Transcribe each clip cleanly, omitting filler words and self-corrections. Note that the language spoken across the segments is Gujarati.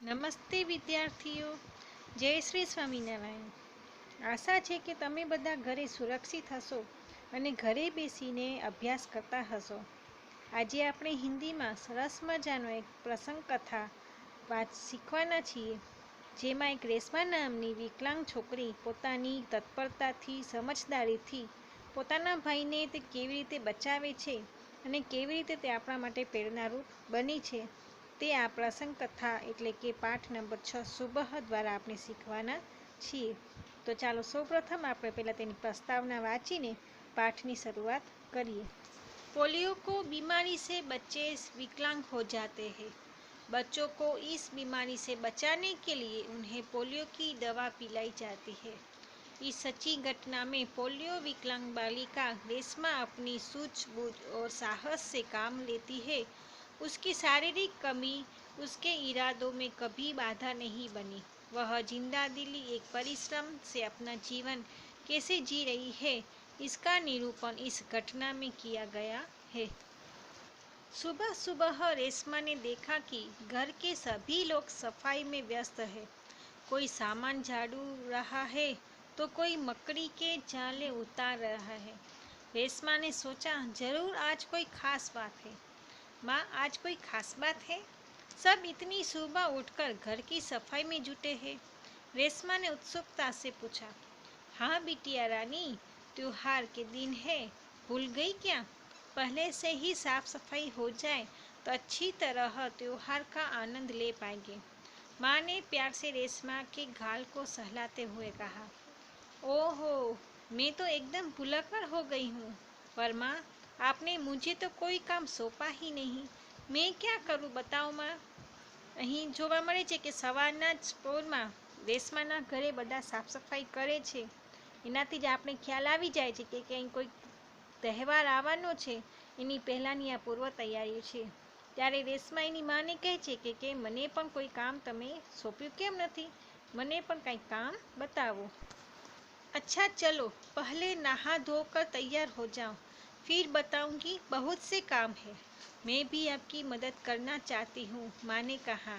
નમસ્તે વિદ્યાર્થીઓ, જય શ્રી સ્વામિનારાયણ। આશા છે કે તમે બધા ઘરે સુરક્ષિત હશો અને ઘરે બેસીને અભ્યાસ કરતા હશો। આજે આપણે હિન્દીમાં સરસ મજાનો એક પ્રસંગ કથા શીખવાના છીએ, જેમાં એક રેશમા નામની વિકલાંગ છોકરી પોતાની તત્પરતાથી, સમજદારીથી પોતાના ભાઈને તે કેવી રીતે બચાવે છે અને કેવી રીતે તે આપણા માટે પ્રેરણારૂપ બની છે, તે આ પ્રસંગ કથા એટલે કે પાઠ નંબર 6 સુબહ દ્વારા આપણે શીખવાના છીએ। તો ચાલો સૌપ્રથમ આપણે પહેલાં તેની પ્રસ્તાવના વાંચીને પાઠની શરૂઆત કરીએ। पोलियो को बीमारी से बच्चे विकलांग हो जाते हैं। बच्चों को इस बीमारी से बचाने के लिए उन्हें पोलियो की दवा पिलाई जाती है। इस सच्ची घटना में पोलियो विकलांग बालिका रेशमा अपनी सूझबूझ और साहस से काम लेती है। उसकी शारीरिक कमी उसके इरादों में कभी बाधा नहीं बनी। वह जिंदादिली एक परिश्रम से अपना जीवन कैसे जी रही है, इसका निरूपण इस घटना में किया गया है। सुबह सुबह रेशमा ने देखा कि घर के सभी लोग सफाई में व्यस्त है। कोई सामान झाड़ू रहा है तो कोई मकड़ी के जाले उतार रहा है। रेशमा ने सोचा, जरूर आज कोई खास बात है। माँ, आज कोई खास बात है? सब इतनी सुबह उठकर घर की सफाई में जुटे हैं। रेशमा ने उत्सुकता से पूछा। हाँ बिटिया रानी, त्योहार के दिन है, भूल गई क्या? पहले से ही साफ सफाई हो जाए तो अच्छी तरह त्योहार का आनंद ले पाएंगे। माँ ने प्यार से रेशमा के गाल को सहलाते हुए कहा। ओहो, मैं तो एकदम भुलक्कड़ हो गई हूँ। पर माँ, आपने मुझे तो कोई काम सौंपा ही नहीं। मैं क्या करूँ बताओ माँ? અહીં જોવા મળે છે કે સવારના જ પોરમાં રેશમાના ઘરે બધા સાફ સફાઈ કરે છે। એનાથી જ આપણે ખ્યાલ આવી જાય છે કે ક્યાંય કોઈ તહેવાર આવવાનો છે, એની પહેલાંની આ પૂર્વ તૈયારીઓ છે। ત્યારે રેશમા એની માને કહે છે કે મને પણ કોઈ કામ તમે સોંપ્યું કેમ નથી? મને પણ કંઈક કામ બતાવો। अच्छा चलो, पहले नहा धोकर तैयार हो जाओ, फिर बताऊंगी। बहुत से काम है, मैं भी आपकी मदद करना चाहती हूँ, माँ ने कहा।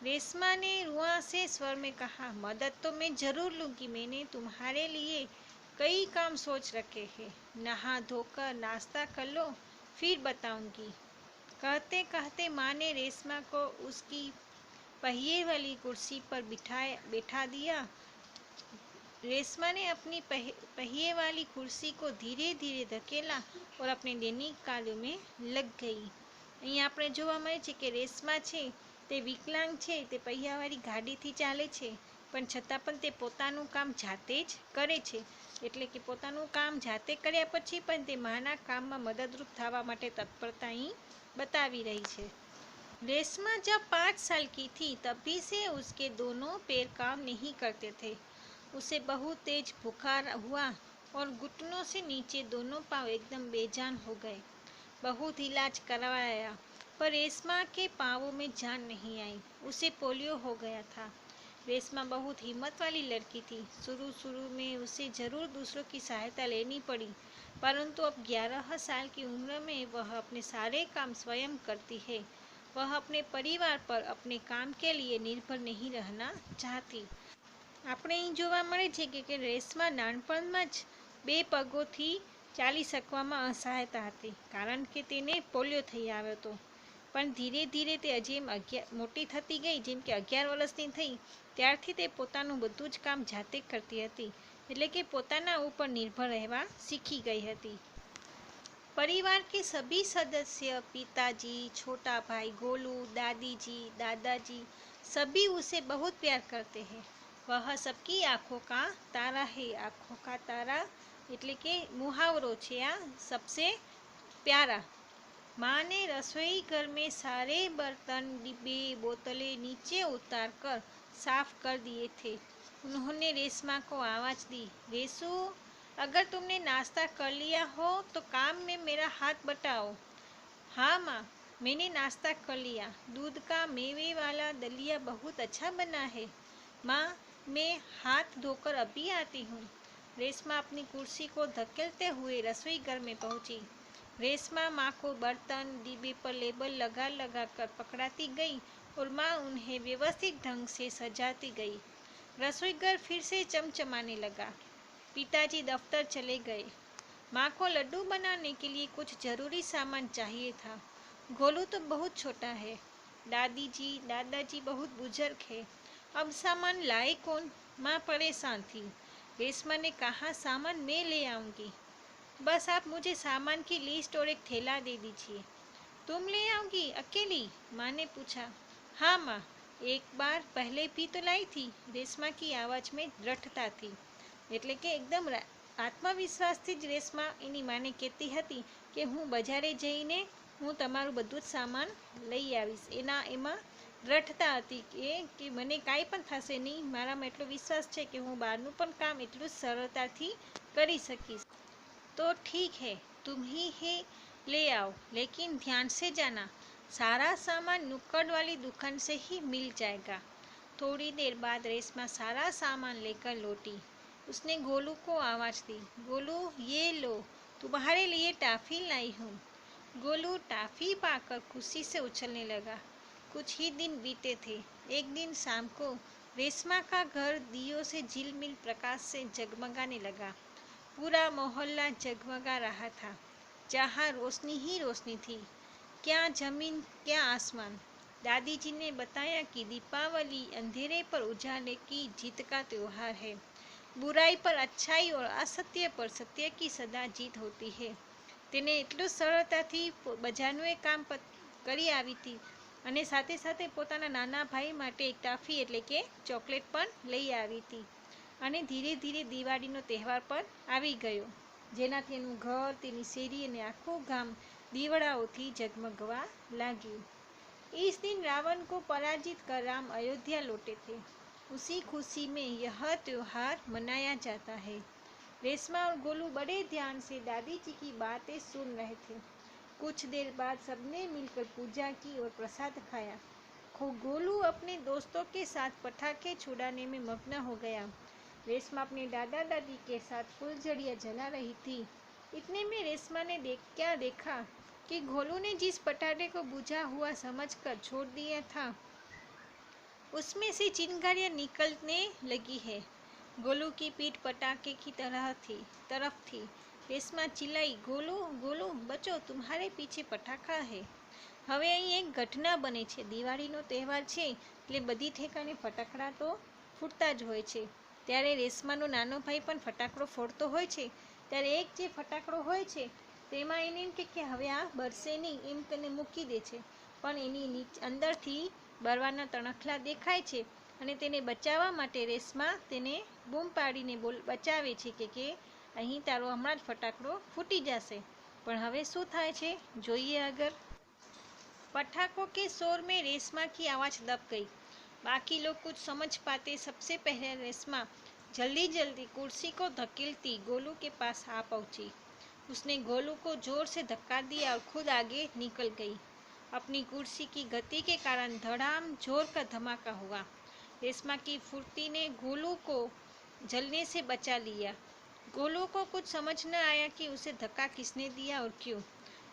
रेशमा ने रुआंसे स्वर में कहा, मदद तो मैं जरूर लूँगी। मैंने तुम्हारे लिए कई काम सोच रखे हैं। नहा धोकर नाश्ता कर लो, फिर बताऊंगी। कहते कहते माँ ने रेशमा को उसकी पहिए वाली कुर्सी पर बैठा दिया। रेशमा ने अपनी पहिए वाली कुर्सी को धीरे धीरे धकेला और अपने दैनिक कार्यों में लग गई। અહીં આપણે જોવા મળે છે કે રેશમા છે તે વિકલાંગ છે, તે पहिયાવાળી ગાડીથી ચાલે છે, પણ છતાં પણ તે પોતાનું કામ જાતે જ કરે છે। એટલે કે પોતાનું કામ જાતે કર્યા પછી પણ તે માના કામમાં મદદરૂપ થવા માટે તત્પરતા અહીં बतावी रही है। रेशमा जब 5 साल की थी तभी से उसके दोनों पैर काम नहीं करते थे। उसे बहुत तेज बुखार हुआ और घुटनों से नीचे दोनों पांव एकदम बेजान हो गए। बहुत इलाज करवाया पर रेशमा के पांवों में जान नहीं आई। उसे पोलियो हो गया था। रेशमा बहुत हिम्मत वाली लड़की थी। शुरू में उसे जरूर दूसरों की सहायता लेनी पड़ी, परंतु अब 11 साल की उम्र में वह अपने सारे काम स्वयं करती है। वह अपने परिवार पर अपने काम के लिए निर्भर नहीं रहना चाहती। આપણે અહીં જોવા મળે છે કે રેશમા નાનપણમાં જ 2 પગોથી ચાલી શકવામાં અસહાયતા હતી, કારણ કે તેને પોલિયો થઈ આવ્યો હતો। પણ ધીરે ધીરે તે જેમ મોટી થતી ગઈ, જેમ કે 11 વર્ષની થઈ, ત્યારથી તે પોતાનું બધું જ કામ જાતે કરતી હતી, એટલે કે પોતાના ઉપર નિર્ભર રહેવા શીખી ગઈ હતી। परिवार के सभी सदस्य, पिताजी, छोटा भाई गोलू, दादी जी, दादाजी, सभी उसे बहुत प्यार करते हैं। वह सबकी आँखों का तारा है। आँखों का तारा એટલે કે मुहावरो છે આ, सबसे प्यारा। माँ ने रसोई घर में सारे बर्तन, डिब्बे, बोतलें नीचे उतार कर साफ कर दिए थे। उन्होंने रेशमा को आवाज़ दी, रेशु, अगर तुमने नाश्ता कर लिया हो तो काम में मेरा हाथ बटाओ। हाँ माँ, मैंने नाश्ता कर लिया। दूध का मेवे वाला दलिया बहुत अच्छा बना है। माँ, मैं हाथ धोकर अभी आती हूँ। रेशमा अपनी कुर्सी को धकेलते हुए रसोई घर में पहुँची। रेशमा माँ को बर्तन, डिब्बे पर लेबल लगा लगा कर पकड़ाती गई और माँ उन्हें व्यवस्थित ढंग से सजाती गई। रसोईघर फिर से चमचमाने लगा। पिताजी दफ्तर चले गए। माँ को लड्डू बनाने के लिए कुछ जरूरी सामान चाहिए था। गोलू तो बहुत छोटा है, दादाजी बहुत बुजुर्ग है, अब सामान लाए कौन? माँ परेशान थी। रेशमा ने कहा, सामान मैं ले आऊंगी, बस आप मुझे सामान की लिस्ट और एक थैला दे दीजिए। तुम ले आओगी अकेली? माँ ने पूछा। हाँ माँ, एक बार पहले भी तो लाई थी। रेशमा की आवाज में दृढ़ता थी। એટલે કે એકદમ આત્મવિશ્વાસથી જ રેશમા એની માને કહેતી હતી કે હું બજારે જઈને હું તમારું બધું જ સામાન લઈ આવીશ. એમાં દ્રઢતા હતી કે મને કાંઈ પણ થશે નહીં, મારામાં એટલો વિશ્વાસ છે કે હું બહારનું પણ કામ એટલું જ સરળતાથી કરી શકીશ. तो ठीक है, तुम ही है ले आओ, लेकिन ध्यान से जाना, सारा सामान नुक्कड़ वाली दुकान से ही मिल जाएगा। थोड़ी देर बाद रेशमा सारा सामान लेकर लौटी। उसने गोलू को आवाज़ दी, गोलू ये लो, तुम्हारे लिए टॉफ़ी लाई हूँ। गोलू टॉफ़ी पाकर खुशी से उछलने लगा। कुछ ही दिन बीते थे। एक दिन शाम को रेशमा का घर दियों से झिलमिल प्रकाश से जगमगाने लगा। पूरा मोहल्ला जगमगा रहा था। जहाँ रोशनी ही रोशनी थी, क्या जमीन क्या आसमान। दादी जी ने बताया कि दीपावली अंधेरे पर उजाले की जीत का त्योहार है। बुराई पर अच्छाई और असत्य पर सत्य की सदा जीत होती है। તેને એટલું સરળતાથી બજારનું એ કામ કરી આવી હતી અને સાથે સાથે પોતાના નાના ભાઈ માટે એક ટાફી એટલે કે ચોકલેટ પણ લઈ આવી હતી અને ધીરે ધીરે દિવાળીનો તહેવાર પણ આવી ગયો, જેનાથી એનું ઘર, તેની શેરી અને આખું ગામ દીવડાઓથી જગમગવા લાગ્યું. इस दिन रावण को पराजित कर राम अयोध्या लौटे थे। उसी खुशी में यह त्योहार मनाया जाता है। रेशमा और गोलू बड़े ध्यान से दादी जी की बातें सुन रहे थे। कुछ देर बाद सबने मिलकर पूजा की और प्रसाद खाया। गोलू अपने दोस्तों के साथ पटाखे छुड़ाने में मग्न हो गया। रेशमा अपने दादा दादी के साथ फुलझड़ियाँ जला रही थी। इतने में रेशमा ने क्या देखा कि गोलू ने जिस पटाखे को बुझा हुआ समझकर छोड़ दिया था, उसमें से चिंगारियाँ निकलने लगी है। गोलू की पीठ पटाखे की तरफ थी। रेशमा चिल्लाई, गोलू गोलू बचो, तुम्हारे पीछे पटाखा है। હવે અહીં એક ઘટના બને છે. દિવાળીનો તહેવાર છે એટલે બધી ઠેકાણે ફટાકડા તો ફૂટતા જ હોય છે. ત્યારે રેશમાનો નાનો ભાઈ પણ ફટાકડો ફોડતો હોય છે. ત્યારે એક જે ફટાકડો હોય છે તેમાં એને એમ કે હવે આ બરસે નહીં એમ કરીને મૂકી દે છે, પણ એની અંદરથી બરવાના તણખલા દેખાય છે અને તેને બચાવવા માટે રેશમા તેને બૂમ પાડીને બચાવે છે કે અહીં તારો હમણાં જ ફટાકડો ફૂટી જશે. પણ હવે શું થાય છે જોઈએ આગળ. पटाखों के शोर में रेशमा की आवाज़ दब गई। बाकी लोग कुछ समझ पाते सबसे पहले रेशमा जल्दी जल्दी कुर्सी को धकेलती गोलू के पास आ पहुंची। उसने गोलू को जोर से धक्का दिया और खुद आगे निकल गई। अपनी कुर्सी की गति के कारण धड़ाम जोर का धमाका हुआ। रेशमा की फुर्ती ने गोलू को जलने से बचा लिया। गोलू को कुछ समझ न आया कि उसे धक्का किसने दिया और क्यों।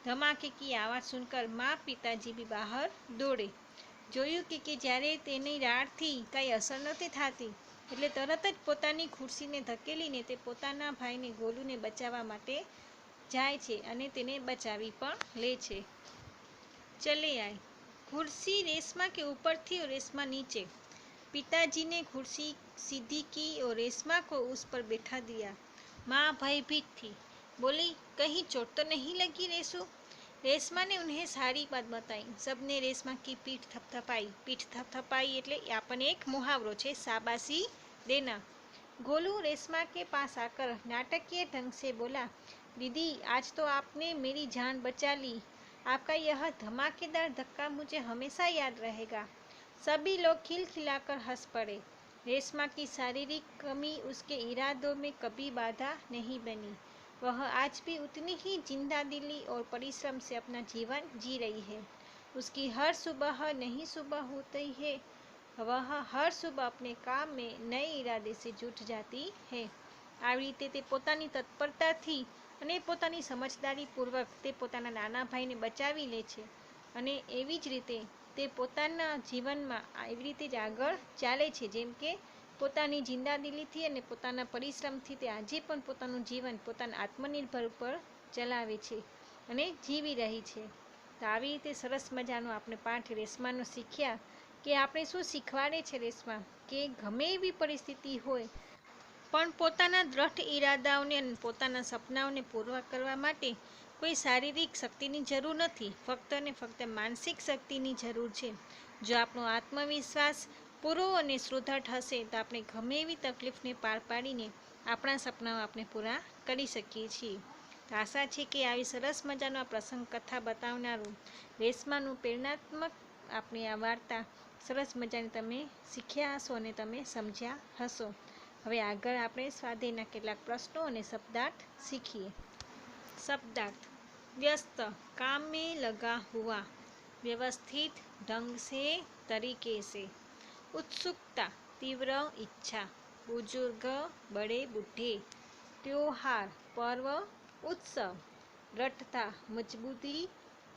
धमाके की आवाज़ सुनकर माँ पिताजी भी बहार दौड़े। જોયું કે જ્યારે તેની રાડથી કંઈ અસર નથી થતી એટલે તરત જ પોતાની ખુરશીને ધકેલીને તે પોતાના ભાઈને ગોલુને બચાવવા માટે જાય છે અને તેને બચાવી પણ લે છે. चले आए। कुर्सी रेशमा के ऊपर थी और रेशमा नीचे। पिताजी ने कुर्सी सीधी की और रेशमा को उस पर बैठा दिया। माँ भयभीत थी, बोली, कहीं चोट तो नहीं लगी रेशू? रेशमा ने उन्हें सारी बात बताई। सबने रेशमा की पीठ थपथपाई એટલે આપણને એક मुहावरो છે, शाबाशी देना। गोलू रेशमा के पास आकर नाटकीय ढंग से बोला, दीदी आज तो आपने मेरी जान बचा ली। आपका यह धमाकेदार धक्का मुझे हमेशा याद रहेगा। सभी लोग खिलखिलाकर हंस पड़े। रेशमा की शारीरिक कमी उसके इरादों में कभी बाधा नहीं बनी। वह आज भी उतनी ही जिंदा दिली और परिश्रम से अपना जीवन जी रही है। उसकी हर सुबह नई सुबह होती है। वह हर सुबह अपने काम में नए इरादे से जुट जाती है। આવી રીતે તે પોતાની તત્પરતાથી અને પોતાની સમજદારીપૂર્વક તે પોતાના નાના ભાઈને બચાવી લે છે અને એવી જ રીતે તે પોતાના જીવનમાં એવી રીતે જ આગળ ચાલે છે, જેમ કે પોતાની જિંદાદિલીથી અને પોતાના પરિશ્રમથી તે આજે પણ પોતાનું જીવન પોતાના આત્મનિર્ભર ઉપર ચલાવે છે અને જીવી રહી છે. તો આવી રીતે સરસ મજાનો આપણે પાઠ રેશમાનો શીખ્યા કે આપણે શું શીખવાડે છે રેશમા, કે ગમે એવી પરિસ્થિતિ હોય પણ પોતાના દ્રઢ ઈરાદાઓને અને પોતાના સપનાઓને પૂરા કરવા માટે કોઈ શારીરિક શક્તિની જરૂર નથી, ફક્ત ને ફક્ત માનસિક શક્તિની જરૂર છે. જો આપણો આત્મવિશ્વાસ પૂરો અને સુદૃઢ હશે તો આપણે ગમે એવી તકલીફને પાર પાડીને આપણા સપનાઓ આપણે પૂરા કરી શકીએ છીએ. તો આશા છે કે આવી સરસ મજાનો આ પ્રસંગ કથા બતાવનારું રેશમાનું પ્રેરણાત્મક આપણી આ વાર્તા સરસ મજાની તમે શીખ્યા હશો અને તમે સમજ્યા હશો. હવે આગળ આપણે સ્વાધ્યાયના કેટલાક પ્રશ્નો અને શબ્દાર્થ શીખીએ. शब्दार्थ: व्यस्त, काम में लगा हुआ, व्यवस्थित ढंग से, तरीके से. उत्सुकता, तीव्र इच्छा, बुजुर्ग, बड़े बूढ़े. त्योहार, पर्व, उत्सव. दृढ़ता, मजबूती,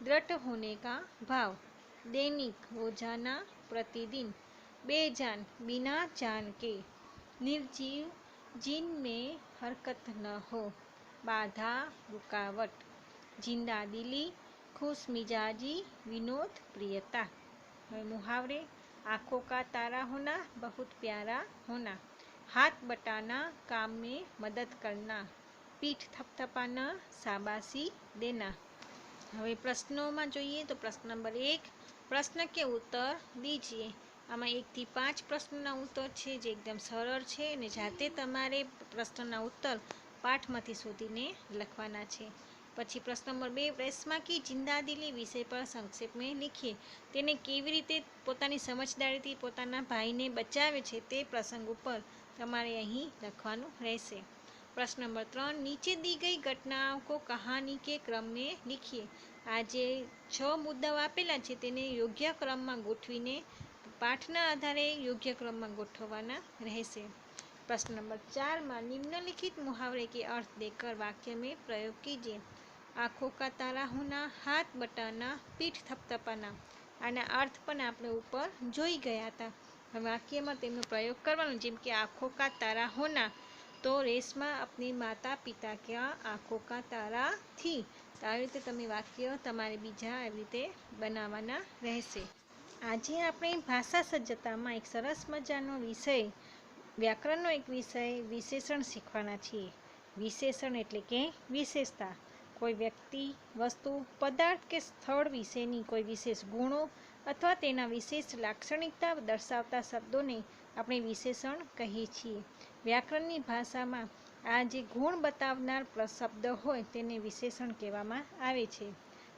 दृढ़ होने का भाव. दैनिक, रोजाना, प्रतिदिन. बेजान, बिना जान के. निर्जीव, जिनमें हरकत न हो. बाधा, रुकावट. जिंदादिली, खुश मिजाजी, विनोद, प्रियता. मुहावरे: आंखों का तारा होना, बहुत प्यारा होना. हाथ बटाना, काम में मदद करना. पीठ थपथपाना, शाबाशी देना. હવે પ્રશ્નોમાં જોઈએ તો પ્રશ્ન નંબર 1, પ્રશ્ન કે ઉત્તર દીજીએ. આમાં 1 થી 5 પ્રશ્નોના ઉત્તર છે જે એકદમ સરળ છે અને જાતે તમારે પ્રશ્નના ઉત્તર પાઠમાંથી શોધીને લખવાના છે. પછી પ્રશ્ન નંબર 2, રેશમા કી જિંદાદિલી વિષય પર સંક્ષેપ में लिखिए. તેને કેવી રીતે પોતાની સમજદારીથી પોતાના ભાઈને બચાવે છે તે પ્રસંગ ઉપર તમારે અહીં લખવાનું રહેશે. प्रश्न नंबर 3, नीचे दी गई घटनाओं को कहानी के क्रम में लिखिए. આ જે 6 મુદ્દાઓ આપેલા છે તેને યોગ્ય ક્રમમાં ગોઠવીને પાઠના આધારે યોગ્ય ક્રમમાં ગોઠવવાના રહેશે. प्रश्न नंबर 4 में निम्नलिखित मुहावरे के अर्थ देकर वाक्य में प्रयोग कीजिए. आंखों का तारा होना, हाथ बटाना, पीठ थपथपाना. આના અર્થ પણ આપણે ઉપર જોઈ ગયા હતા. હવે વાક્યમાં તેમનો પ્રયોગ કરવાનો, જેમ કે આંખોं का तारा होना, तो रेशमा अपनी माता पिता क्या आंखों का तारा थी. તો આવી રીતે તમે વાક્ય તમારે બીજા આવી રીતે બનાવવાના રહેશે. આજે આપણે ભાષા સજ્જતામાં એક સરસ મજાનો વિષય, વ્યાકરણનો એક વિષય વિશેષણ શીખવાના છીએ. વિશેષણ એટલે કે વિશેષતા, કોઈ વ્યક્તિ, વસ્તુ, પદાર્થ કે સ્થળ વિશેની કોઈ વિશેષ ગુણો અથવા તેના વિશેષ લાક્ષણિકતા દર્શાવતા શબ્દોને આપણે વિશેષણ કહીએ છીએ. વ્યાકરણની ભાષામાં આ જે ગુણ બતાવનાર શબ્દ હોય તેને વિશેષણ કહેવામાં આવે છે.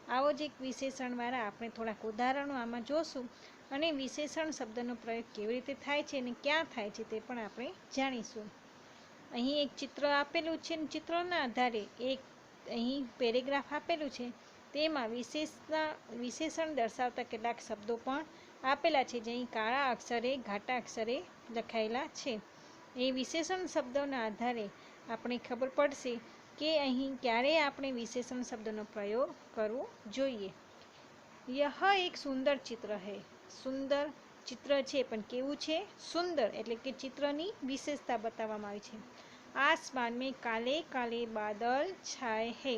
આવો જ એક વિશેષણવાળા આપણે થોડાક ઉદાહરણો આમાં જોશું અને વિશેષણ શબ્દનો પ્રયોગ કેવી રીતે થાય છે અને ક્યાં થાય છે તે પણ આપણે જાણીશું. અહીં એક ચિત્ર આપેલું છે અને ચિત્રોના આધારે એક અહીં પેરેગ્રાફ આપેલું છે, તેમાં વિશેષણ દર્શાવતા કેટલાક શબ્દો પણ આપેલા છે જે અહીં કાળા અક્ષરે ઘાટા અક્ષરે લખાયેલા છે. એ વિશેષણ શબ્દોના આધારે આપણે ખબર પડશે કે અહીં ક્યારે આપણે વિશેષણ શબ્દનો પ્રયોગ કરવો જોઈએ. यह एक सुंदर चित्र है. સુંદર ચિત્ર છે પણ કેવું છે? સુંદર, એટલે કે ચિત્રની વિશેષતા બતાવવામાં આવી છે. આસમાન મેં કાલે કાલે બાદલ છાય હૈ.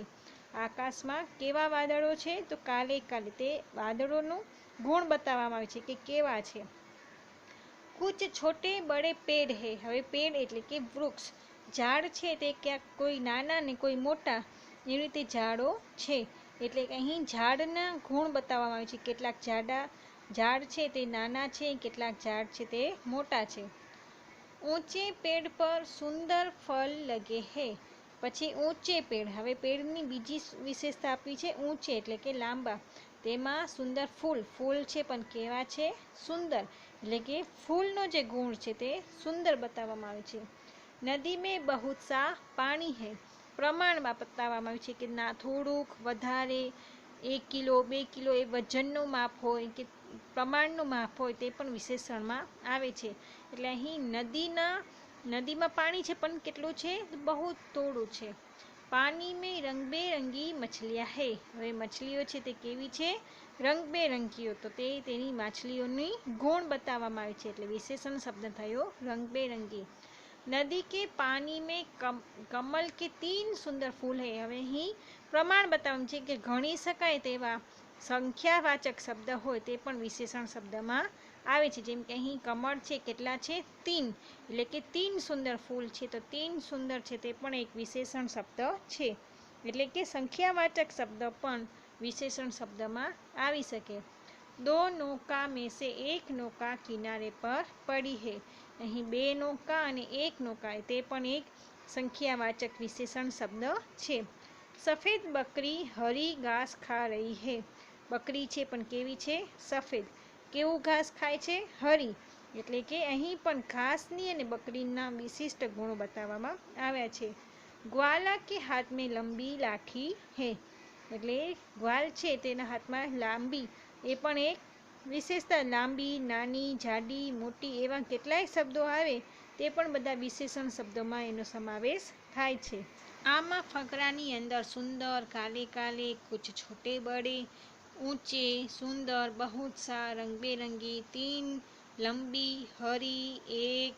આકાશમાં કેવા વાદળો છે? તો કાલે કાલે, તે વાદળોનું ગુણ બતાવવામાં આવે છે કે કેવા છે. કુછ છોટે બડે પેડ હૈ. હવે પેડ એટલે કે વૃક્ષ, ઝાડ છે તે ક્યાંક કોઈ નાના ને કોઈ મોટા એવી રીતે ઝાડો છે. એટલે અહીં ઝાડના ગુણ બતાવવામાં આવે છે. કેટલાક ઝાડ છે તે નાના છે, કેટલાક ઝાડ છે તે મોટા છે. ઊંચે પેડ પર સુંદર ફળ લગે હૈ. પછી ઊંચે પેડ, હવે પેડની બીજી વિશેષતા આપી છે ઊંચે એટલે કે લાંબા, તેમાં સુંદર ફૂલ છે પણ કેવા છે? સુંદર, એટલે કે ફૂલનો જે ગુણ છે તે સુંદર બતાવવામાં આવે છે. નદી મેં બહુત સા પાણી હૈ. પ્રમાણમાં બતાવવામાં આવ્યું છે કે ના થોડુંક વધારે, 1 કિલો 2 કિલો એ વજનનું માપ હોય કે પ્રમાણનું માપ હોય તે પણ વિશેષણમાં આવે છે. એટલે અહીં નદીમાં પાણી છે પણ કેટલું છે? બહુ થોડું છે. પાણી મેં રંગબેરંગી મછલિયા હૈ. હવે મછલીઓ છે તે કેવી છે? રંગબેરંગીઓ. તો તેની માછલીઓની ગુણ બતાવવામાં આવે છે, એટલે વિશેષણ શબ્દ થયો રંગબેરંગી. નદી કે પાણી મેં કમલ કે 3 સુંદર ફૂલ હૈ. હવે અહીં પ્રમાણ બતાવવાનું છે કે ગણી શકાય તેવા સંખ્યાવાચક શબ્દ હોય તે પણ વિશેષણ શબ્દમાં આવે છે. જેમ કે અહીં કમળ છે, કેટલા છે? 3, એટલે કે 3 સુંદર ફૂલ છે, તો 3 સુંદર છે તે પણ એક વિશેષણ શબ્દ છે. એટલે કે સંખ્યાવાચક શબ્દ પણ વિશેષણ શબ્દમાં આવી શકે. દો નૌકા મેં સે એક નૌકા કિનારે પર પડી હૈ. અહીં 2 નૌકા અને 1 નૌકા તે પણ એક સંખ્યાવાચક વિશેષણ શબ્દ છે. સફેદ બકરી હરી ઘાસ ખા રહી હૈ. બકરી છે પણ કેવી છે? સફેદ. કેવું ઘાસ ખાય છે? હરી. એટલે કે અહીં પણ ઘાસની અને બકરીના વિશિષ્ટ ગુણો બતાવવામાં આવ્યા છે. ગ્વાલા કે હાથ મેં લંબી લાઠી હૈ. એટલે ગ્વાલ છે તેના હાથમાં લાંબી, એ પણ એક વિશેષતા. લાંબી, નાની, જાડી, મોટી એવા કેટલાય શબ્દો આવે તે પણ બધા વિશેષણ શબ્દોમાં એનો સમાવેશ થાય છે. આમાં ફકરાની અંદર સુંદર, કાલે કાલે, કુછ છોટે બડે, ઊંચે, સુંદર, બહુત સા, રંગબેરંગી, 3, લંબી, હરી, એક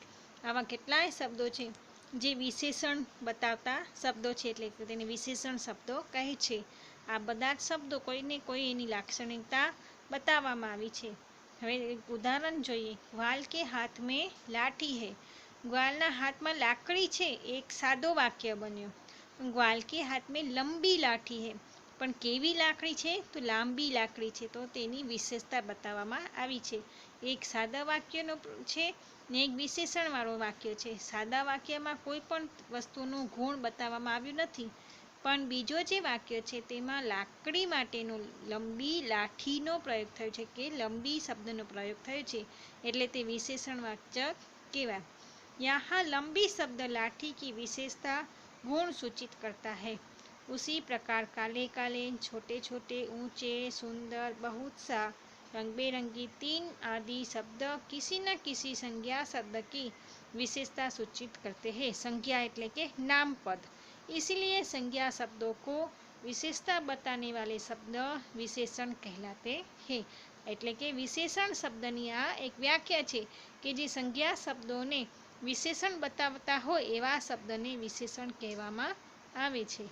આવા કેટલાય શબ્દો છે જે વિશેષણ બતાવતા શબ્દો છે, એટલે તેને વિશેષણ શબ્દો કહે છે. આ બધા જ શબ્દો કોઈને કોઈ એની લાક્ષણિકતા બતાવવામાં આવી છે. હવે એક ઉદાહરણ જોઈએ. ગ્વાલ કે હાથ મેં લાઠી હૈ. ગ્વાલના હાથમાં લાકડી છે, એક સાદો વાક્ય બન્યો. ગ્વાલ કે હાથ મેં લંબી લાઠી હૈ. પણ કેવી લાકડી છે? તો લાંબી લાકડી છે, તો તેની વિશેષતા બતાવવામાં આવી છે. એક સાદા વાક્યનો છે ને એક વિશેષણવાળો વાક્ય છે. સાદા વાક્યમાં કોઈ પણ વસ્તુનું ગુણ બતાવવામાં આવ્યું નથી, પણ બીજો જે વાક્ય છે તેમાં લાકડી માટેનો લંબી લાઠીનો પ્રયોગ થયો છે, કે લંબી શબ્દનો પ્રયોગ થયો છે, એટલે તે વિશેષણવાચક કહેવાય. यहाँ लंबी शब्द लाठी की विशेषता गुण सूचित करता है. उसी प्रकार काले काले, छोटे छोटे, ऊंचे, सुंदर, बहुत सा, रंग बेरंगी, 3 आदि शब्द किसी न किसी संज्ञा शब्द की विशेषता सूचित करते हैं. संज्ञा એટલે કે नामपद. इसलिए संज्ञा शब्दों को विशेषता बताने वाले शब्द विशेषण कहलाते हैं. એટલે કે વિશેષણ શબ્દની આ એક વ્યાખ્યા છે કે જે સંજ્ઞા શબ્દોને વિશેષણ બતાવતા હોય એવા શબ્દને વિશેષણ કહેવામાં આવે છે.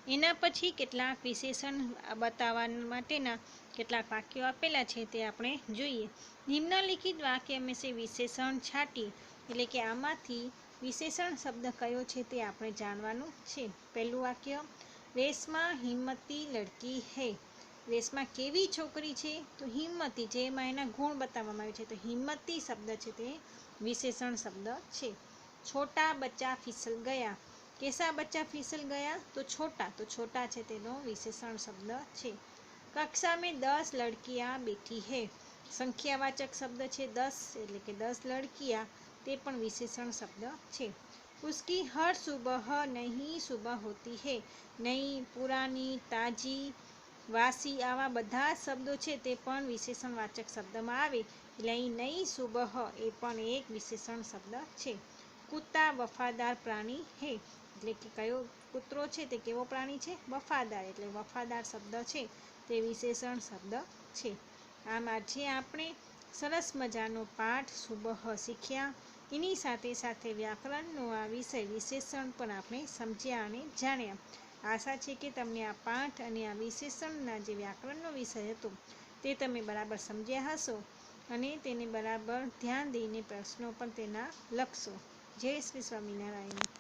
એના પછી કેટલાક વિશેષણ બતાવવા માટેના કેટલાક વાક્યો આપેલા છે તે આપણે જોઈએ. નિમ્નલિખિત વાક્ય મેં સે વિશેષણ છાંટી, એટલે કે આમાંથી વિશેષણ શબ્દ કયો છે તે આપણે જાણવાનું છે. પહેલું વાક્ય, રેશમા હિમ્મતી લડકી હૈ. રેશમા કેવી છોકરી છે? તો હિમ્મતી, જેમાં એના ગુણ બતાવવામાં આવે છે, તો હિમ્મતી શબ્દ છે તે વિશેષણ શબ્દ છે. છોટા બચ્ચા ફિસલ ગયા. કેસા બચ્ચા ફિસલ ગયા? તો છોટા છે તેનો વિશેષણ શબ્દ છે. કક્ષા મેં 10 લડકિયા બેઠી હૈ. સંખ્યાવાચક શબ્દ છે 10, એટલે કે 10 લડકિયા, તે પણ વિશેષણ શબ્દ છે. ઉસકી હર સુબહ નઈ સુબહ હોતી હૈ. નઈ, પુરાની, તાજી, વાસી આવા બધા શબ્દો છે તે પણ વિશેષણવાચક શબ્દમાં આવે, એટલે અહીં નઈ સુબહ એ પણ એક વિશેષણ શબ્દ છે. કુત્તા વફાદાર પ્રાણી હૈ. એટલે કે કયો કૂતરો છે તે કેવો પ્રાણી છે? વફાદાર, એટલે વફાદાર શબ્દ છે તે વિશેષણ શબ્દ છે. આમ આજે આપણે સરસ મજાનો પાઠ સુબહ શીખ્યા. એની સાથે સાથે વ્યાકરણનો આ વિષય વિશેષણ પણ આપણે સમજ્યા અને જાણ્યા. આશા છે કે તમને આ પાઠ અને આ વિશેષણના જે વ્યાકરણનો વિષય હતો તે તમે બરાબર સમજ્યા હશો અને તેને બરાબર ધ્યાન દઈને પ્રશ્નો પણ તેના લખશો. જય શ્રી સ્વામિનારાયણ.